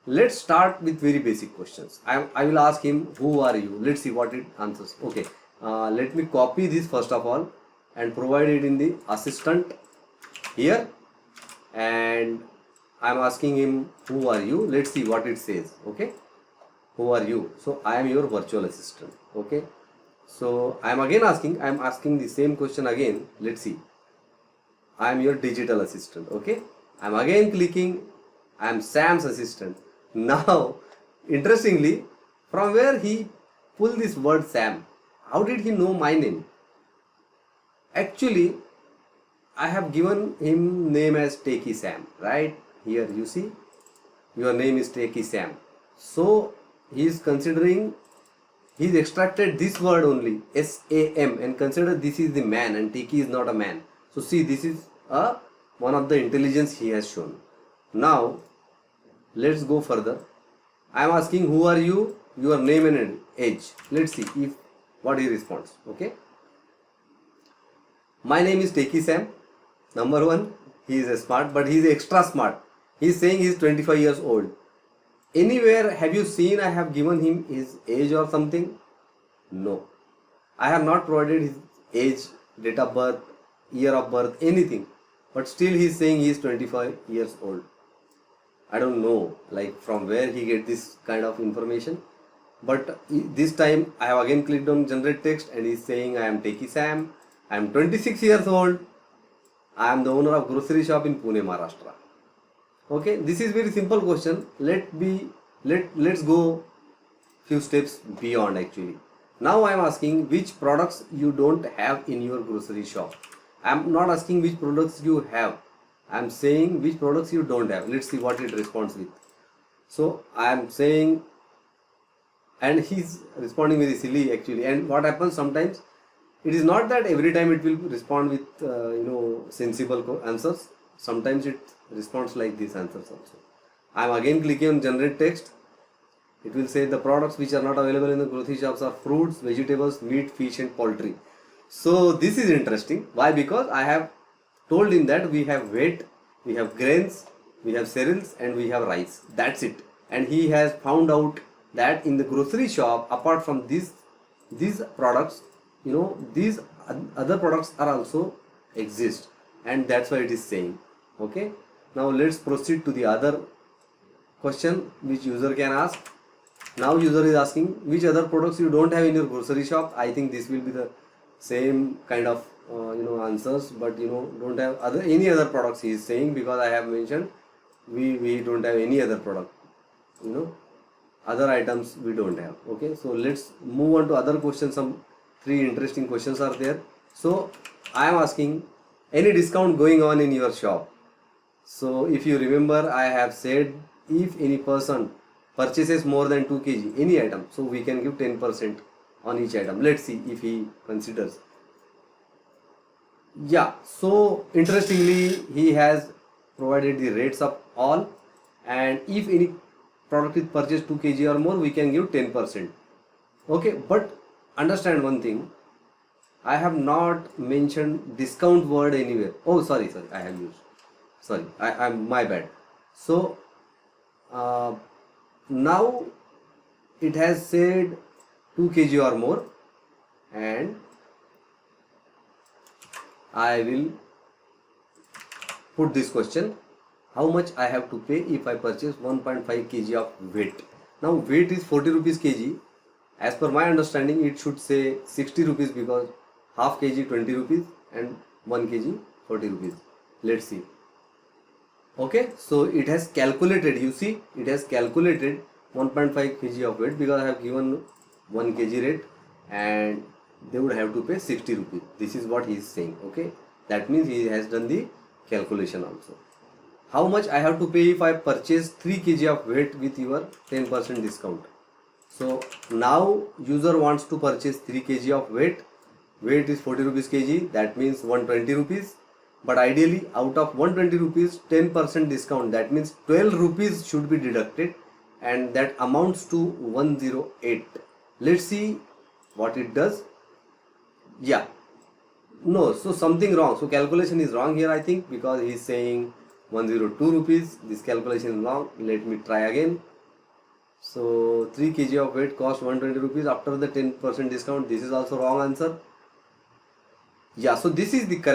Let's start with very basic questions. I will ask him, who are you? Let's see what it answers. Okay, let me copy this first of all and provide it in the assistant here, and I'm asking him, who are you? Let's see what it says. Okay, who are you? So I am your virtual assistant. Okay, so I'm asking the same question again. Let's see. I am your digital assistant. Okay, I'm again clicking, I am Sam's assistant. Now, interestingly, from where he pulled this word Sam? How did he know my name? Actually, I have given him name as TechySam, right? Here you see, your name is TechySam. So he is considering, he's extracted this word only, S-A-M, and consider this is the man and Techy is not a man. So see, this is one of the intelligence he has shown. Now let's go further. I am asking, who are you? Your name and age. Let's see if what he responds. Okay. My name is TechySam. Number one, he is a smart, but he is extra smart. He is saying he is 25 years old. Anywhere have you seen I have given him his age or something? No. I have not provided his age, date of birth, year of birth, anything. But still he is saying he is 25 years old. I don't know like from where he get this kind of information. But this time I have again clicked on generate text and he is saying, I am TechySam. I am 26 years old. I am the owner of grocery shop in Pune, Maharashtra. Okay, this is very simple question. Let's go few steps beyond actually. Now I am asking which products you don't have in your grocery shop. I am not asking which products you have. I am saying which products you don't have. Let's see what it responds with. So I am saying, and he's responding very silly actually. And what happens sometimes, it is not that every time it will respond with sensible answers. Sometimes it responds like these answers also. I am again clicking on generate text. It will say the products which are not available in the grocery shops are fruits, vegetables, meat, fish and poultry. So this is interesting. Why? Because I have told him that we have wheat, we have grains, we have cereals and we have rice. That's it. And he has found out that in the grocery shop, apart from these products, these other products are also exist, and that's why it is saying. Okay, now let's proceed to the other question which user can ask. Now user is asking which other products you don't have in your grocery shop. I think this will be the same kind of answers, but don't have any other products he is saying, because I have mentioned we don't have any other product, other items we don't have. Okay, so let's move on to other questions. Some 3 interesting questions are there. So I am asking, any discount going on in your shop? So if you remember, I have said if any person purchases more than 2 kg any item, so we can give 10% on each item. Let's see if he considers. Yeah, so interestingly he has provided the rates of all, and if any product is purchased 2 kg or more, we can give 10%. Okay, but understand one thing, I have not mentioned discount word anywhere. Oh, sorry, I have used. Sorry, I'm my bad. So now it has said 2 kg or more, and I will put this question: how much I have to pay if I purchase 1.5 kg of wheat? Now wheat is 40 rupees kg. As per my understanding, it should say 60 rupees, because half kg 20 rupees and 1 kg 40 rupees. Let's see. Okay, so it has calculated, you see, it has calculated 1.5 kg of weight, because I have given 1 kg rate and they would have to pay 60 rupees. This is what he is saying. Okay, that means he has done the calculation also. How much I have to pay if I purchase 3 kg of weight with your 10% discount? So now user wants to purchase 3 kg of weight. Weight is 40 rupees kg, that means 120 rupees. But ideally, out of 120 rupees, 10% discount, that means 12 rupees should be deducted, and that amounts to 108. Let's see what it does. Yeah, no, so something wrong. So calculation is wrong here, I think, because he is saying 102 rupees. This calculation is wrong. Let me try again. So 3 kg of weight cost 120 rupees after the 10% discount. This is also wrong answer. Yeah, so this is the correct